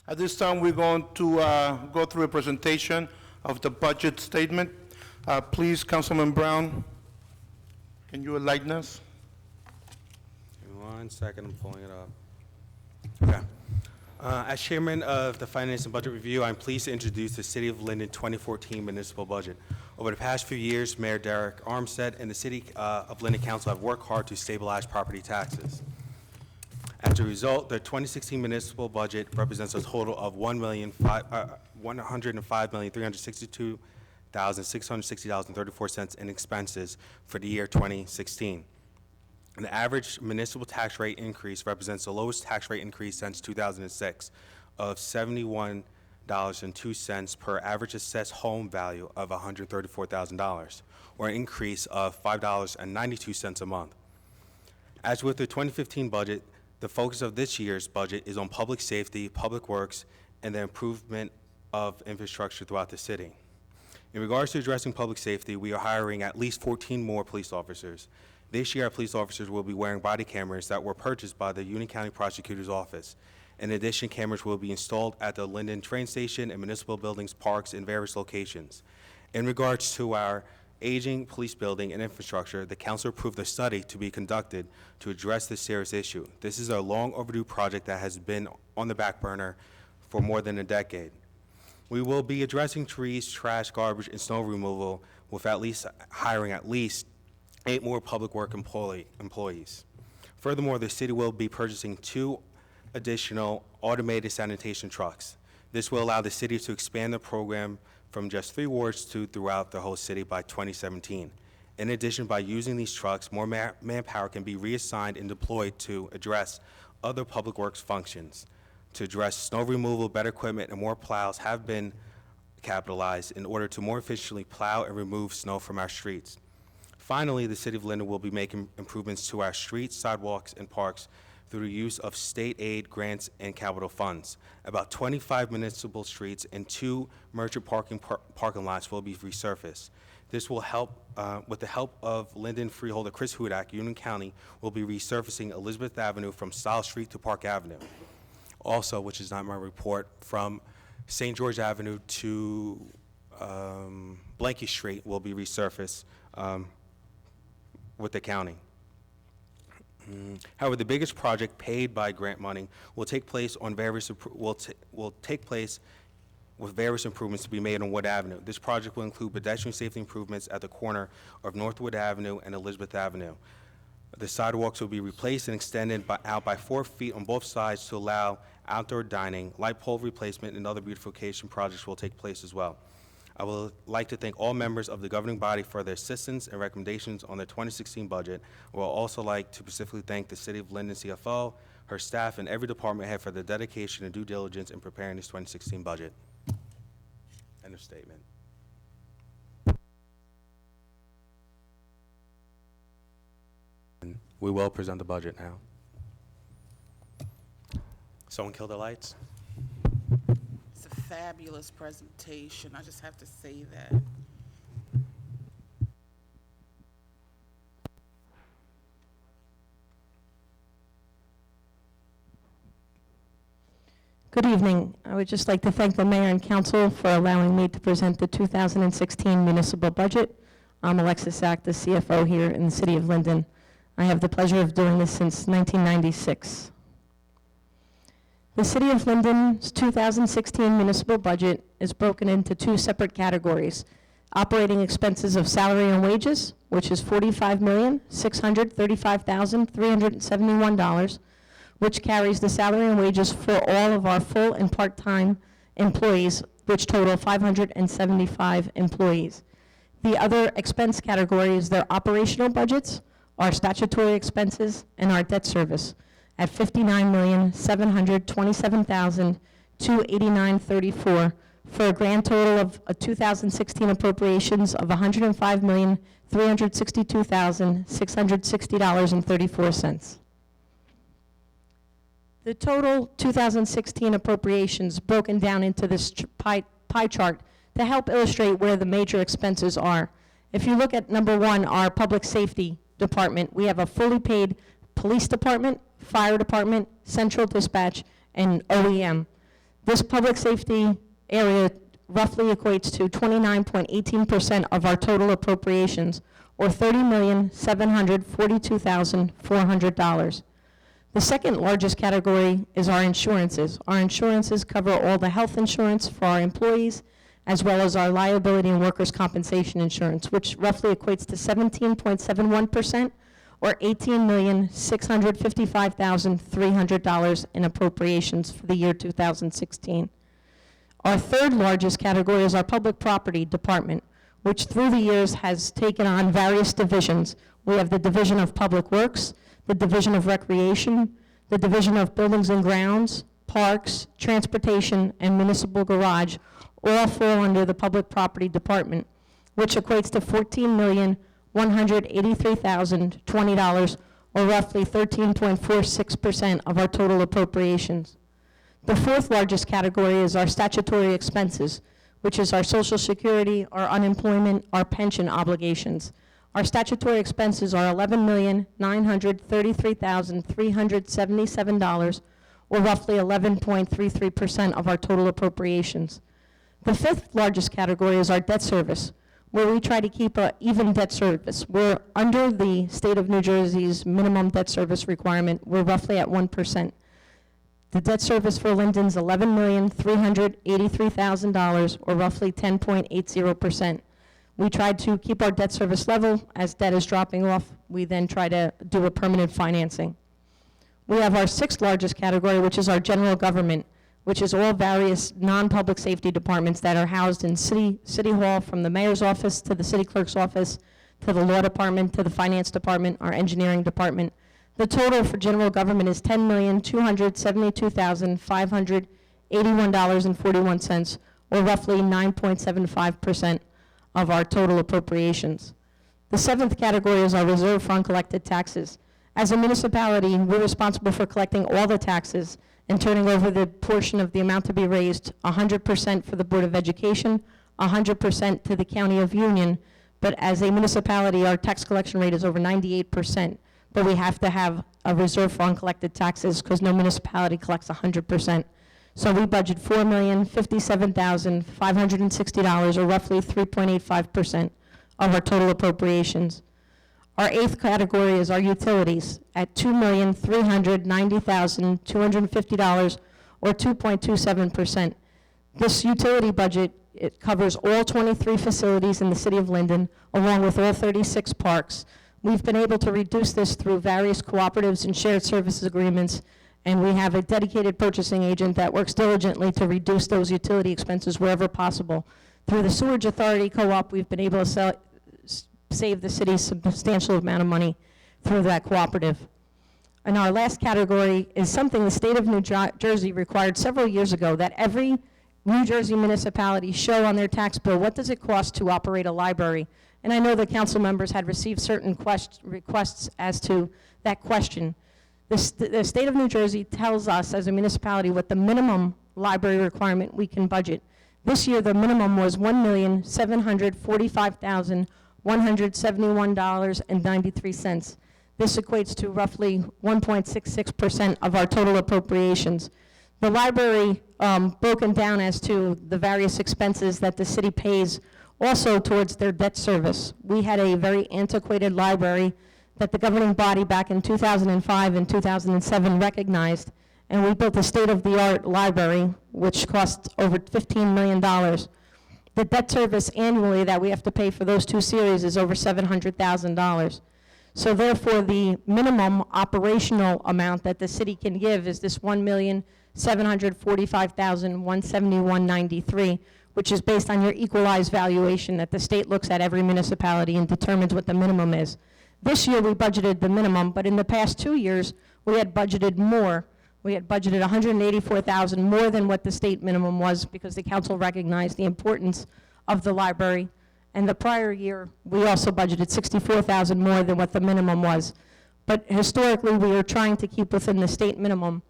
At this time, we're going to go through a presentation of the budget statement. Please, Councilman Brown, can you enlighten us? Give me 1 second, I'm pulling it up. Okay. As chairman of the Finance and Budget Review, I'm pleased to introduce the City of Linden 2014 municipal budget. Over the past few years, Mayor Derek Armstead and the City of Linden Council have worked hard to stabilize property taxes. As a result, the 2016 municipal budget represents a total of $105,362,660.34 in expenses for the year 2016. And the average municipal tax rate increase represents the lowest tax rate increase since 2006 of $71.02 per average assessed home value of $134,000, or an increase of $5.92 a month. As with the 2015 budget, the focus of this year's budget is on public safety, public works, and the improvement of infrastructure throughout the city. In regards to addressing public safety, we are hiring at least 14 more police officers. This year, our police officers will be wearing body cameras that were purchased by the Union County Prosecutor's Office. In addition, cameras will be installed at the Linden train station and municipal buildings, parks, and various locations. In regards to our aging police building and infrastructure, the council approved a study to be conducted to address this serious issue. This is a long overdue project that has been on the back burner for more than a decade. We will be addressing trees, trash, garbage, and snow removal with hiring at least 8 more public work employees. Furthermore, the city will be purchasing 2 additional automated sanitation trucks. This will allow the city to expand the program from just 3 wards to throughout the whole city by 2017. In addition, by using these trucks, more manpower can be reassigned and deployed to address other public works functions. To address snow removal, better equipment, and more plows have been capitalized in order to more efficiently plow and remove snow from our streets. Finally, the City of Linden will be making improvements to our streets, sidewalks, and parks through the use of state aid, grants, and capital funds. About 25 municipal streets and 2 merchant parking lots will be resurfaced. This will help, with the help of Linden freeholder Chris Hudak, Union County will be resurfacing Elizabeth Avenue from Stiles Street to Park Avenue. Also, which is not my report, from St. George Avenue to Blanky Street will be resurfaced with the county. However, the biggest project paid by grant money will take place with various improvements to be made on Wood Avenue. This project will include pedestrian safety improvements at the corner of Northwood Avenue and Elizabeth Avenue. The sidewalks will be replaced and extended out by 4 feet on both sides to allow outdoor dining. Light pole replacement and other beautification projects will take place as well. I would like to thank all members of the governing body for their assistance and recommendations on the 2016 budget. I would also like to specifically thank the City of Linden CFO, her staff, and every department head for their dedication and due diligence in preparing this 2016 budget. End of statement. We will present the budget now. Someone kill the lights? It's a fabulous presentation. I just have to say that. Good evening. I would just like to thank the mayor and council for allowing me to present the 2016 municipal budget. I'm Alexis Sack, the CFO here in the city of Linden. I have the pleasure of doing this since 1996. The City of Linden's 2016 municipal budget is broken into 2 separate categories. Operating expenses of salary and wages, which is $45,635,371, which carries the salary and wages for all of our full and part-time employees, which total 575 employees. The other expense category is their operational budgets, our statutory expenses, and our debt service at $59,727,289.34 for a grand total of a 2016 appropriations of $105,362,660.34. The total 2016 appropriations broken down into this pie chart to help illustrate where the major expenses are. If you look at number 1, our public safety department, we have a fully paid police department, fire department, central dispatch, and OEM. This public safety area roughly equates to 29.18% of our total appropriations, or $30,742,400. The second largest category is our insurances. Our insurances cover all the health insurance for our employees, as well as our liability and workers' compensation insurance, which roughly equates to 17.71%, or $18,655,300 in appropriations for the year 2016. Our third largest category is our public property department, which through the years has taken on various divisions. We have the Division of Public Works, the Division of Recreation, the Division of Buildings and Grounds, Parks, Transportation, and Municipal Garage, all fall under the Public Property Department, which equates to $14,183,020, or roughly 13.46% of our total appropriations. The fourth largest category is our statutory expenses, which is our Social Security, our unemployment, our pension obligations. Our statutory expenses are $11,933,377, or roughly 11.33% of our total appropriations. The fifth largest category is our debt service, where we try to keep an even debt service. We're under the state of New Jersey's minimum debt service requirement. We're roughly at 1%. The debt service for Linden is $11,383,000, or roughly 10.80%. We tried to keep our debt service level. As debt is dropping off, we then try to do a permanent financing. We have our sixth largest category, which is our general government, which is all various non-public safety departments that are housed in City Hall, from the mayor's office to the city clerk's office, to the law department, to the finance department, our engineering department. The total for general government is $10,272,581.41, or roughly 9.75% of our total appropriations. The seventh category is our reserve for uncollected taxes. As a municipality, we're responsible for collecting all the taxes and turning over the portion of the amount to be raised, 100% for the Board of Education, 100% to the County of Union. But as a municipality, our tax collection rate is over 98%. But we have to have a reserve for uncollected taxes because no municipality collects 100%. So we budget $4,057,560, or roughly 3.85% of our total appropriations. Our eighth category is our utilities at $2,390,250, or 2.27%. This utility budget, it covers all 23 facilities in the city of Linden, along with all 36 parks. We've been able to reduce this through various cooperatives and shared services agreements, and we have a dedicated purchasing agent that works diligently to reduce those utility expenses wherever possible. Through the Sewerage Authority Co-op, we've been able to save the city a substantial amount of money through that cooperative. And our last category is something the state of New Jersey required several years ago, that every New Jersey municipality show on their tax bill what does it cost to operate a library. And I know the council members had received certain requests as to that question. The state of New Jersey tells us as a municipality what the minimum library requirement we can budget. This year, the minimum was $1,745,171.93. This equates to roughly 1.66% of our total appropriations. The library, broken down as to the various expenses that the city pays also towards their debt service. We had a very antiquated library that the governing body back in 2005 and 2007 recognized, and we built a state-of-the-art library, which cost over $15 million. The debt service annually that we have to pay for those two series is over $700,000. So therefore, the minimum operational amount that the city can give is this $1,745,171.93, which is based on your equalized valuation that the state looks at every municipality and determines what the minimum is. This year, we budgeted the minimum, but in the past 2 years, we had budgeted more. We had budgeted $184,000 more than what the state minimum was because the council recognized the importance of the library. And the prior year, we also budgeted $64,000 more than what the minimum was. But historically, we are trying to keep within the state minimum.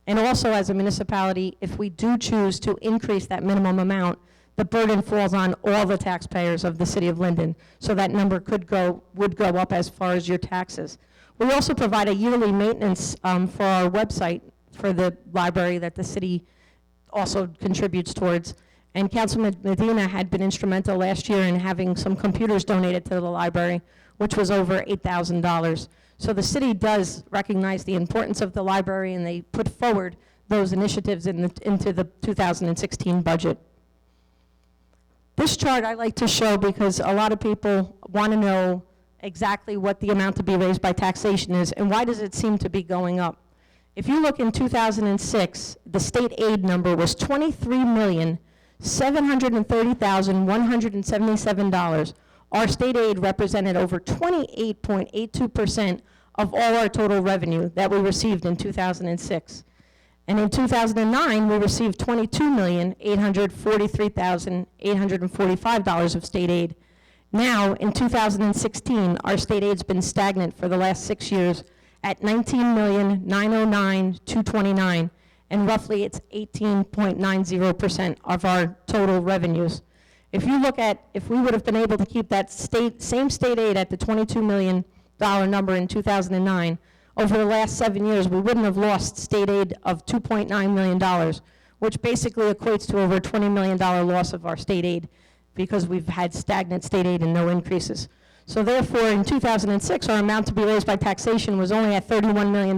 And also, as a municipality, if we do choose to increase that minimum amount, the burden falls on all the taxpayers of the city of Linden. So that number would go up as far as your taxes. We also provide a yearly maintenance for our website for the library that the city also contributes towards. And Councilman Medina had been instrumental last year in having some computers donated to the library, which was over $8,000. So the city does recognize the importance of the library, and they put forward those initiatives into the 2016 budget. This chart I like to show because a lot of people want to know exactly what the amount to be raised by taxation is, and why does it seem to be going up. If you look in 2006, the state aid number was $23,730,177. Our state aid represented over 28.82% of all our total revenue that we received in 2006. And in 2009, we received $22,843,845 of state aid. Now, in 2016, our state aid's been stagnant for the last 6 years at $19,909,229, and roughly it's 18.90% of our total revenues. If you look at, if we would have been able to keep that same state aid at the $22 million number in 2009, over the last 7 years, we wouldn't have lost state aid of $2.9 million, which basically equates to over a $20 million loss of our state aid because we've had stagnant state aid and no increases. So therefore, in 2006, our amount to be raised by taxation was only at $31 million,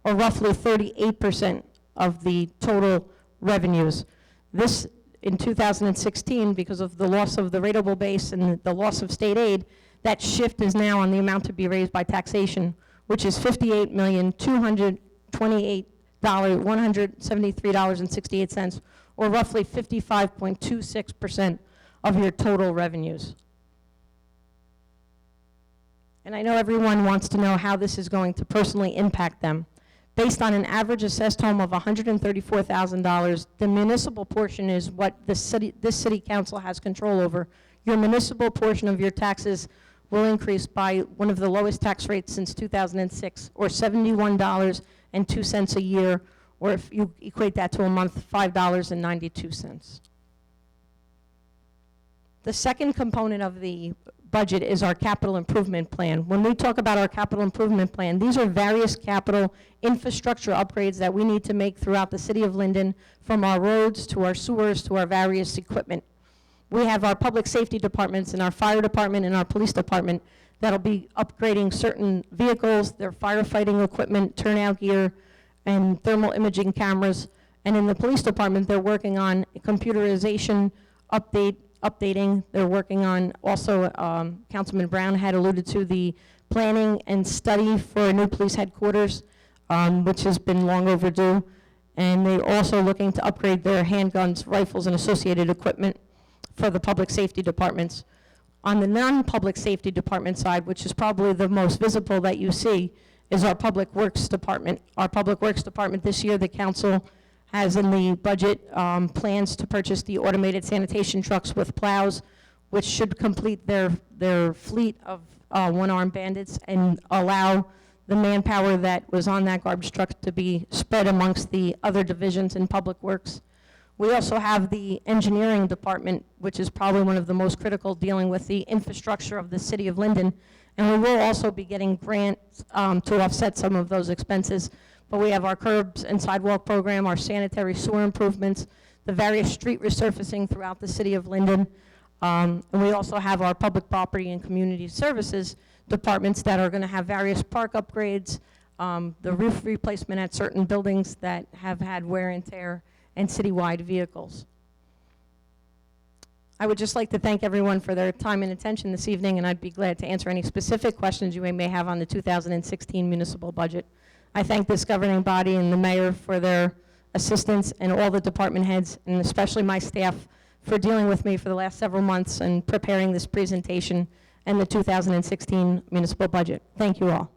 or roughly 38% of the total revenues. This, in 2016, because of the loss of the rateable base and the loss of state aid, that shift is now on the amount to be raised by taxation, which is $58,228,173.68, or roughly 55.26% of your total revenues. And I know everyone wants to know how this is going to personally impact them. Based on an average assessed home of $134,000, the municipal portion is what this city council has control over. Your municipal portion of your taxes will increase by one of the lowest tax rates since 2006, or $71.02 a year, or if you equate that to a month, $5.92. The second component of the budget is our capital improvement plan. When we talk about our capital improvement plan, these are various capital infrastructure upgrades that we need to make throughout the city of Linden, from our roads to our sewers to our various equipment. We have our public safety departments and our fire department and our police department that'll be upgrading certain vehicles, their firefighting equipment, turnout gear, and thermal imaging cameras. And in the police department, they're working on computerization updating. They're working on also, Councilman Brown had alluded to the planning and study for a new police headquarters, which has been long overdue. And they're also looking to upgrade their handguns, rifles, and associated equipment for the public safety departments. On the non-public safety department side, which is probably the most visible that you see, is our Public Works Department. Our Public Works Department this year, the council has in the budget plans to purchase the automated sanitation trucks with plows, which should complete their fleet of one-armed bandits and allow the manpower that was on that garbage truck to be spread amongst the other divisions in Public Works. We also have the engineering department, which is probably one of the most critical, dealing with the infrastructure of the city of Linden. And we will also be getting grants to offset some of those expenses. But we have our curbs and sidewalk program, our sanitary sewer improvements, the various street resurfacing throughout the city of Linden. And we also have our public property and community services departments that are going to have various park upgrades, the roof replacement at certain buildings that have had wear and tear, and citywide vehicles. I would just like to thank everyone for their time and attention this evening, and I'd be glad to answer any specific questions you may have on the 2016 municipal budget. I thank this governing body and the mayor for their assistance, and all the department heads, and especially my staff, for dealing with me for the last several months and preparing this presentation and the 2016 municipal budget. Thank you all.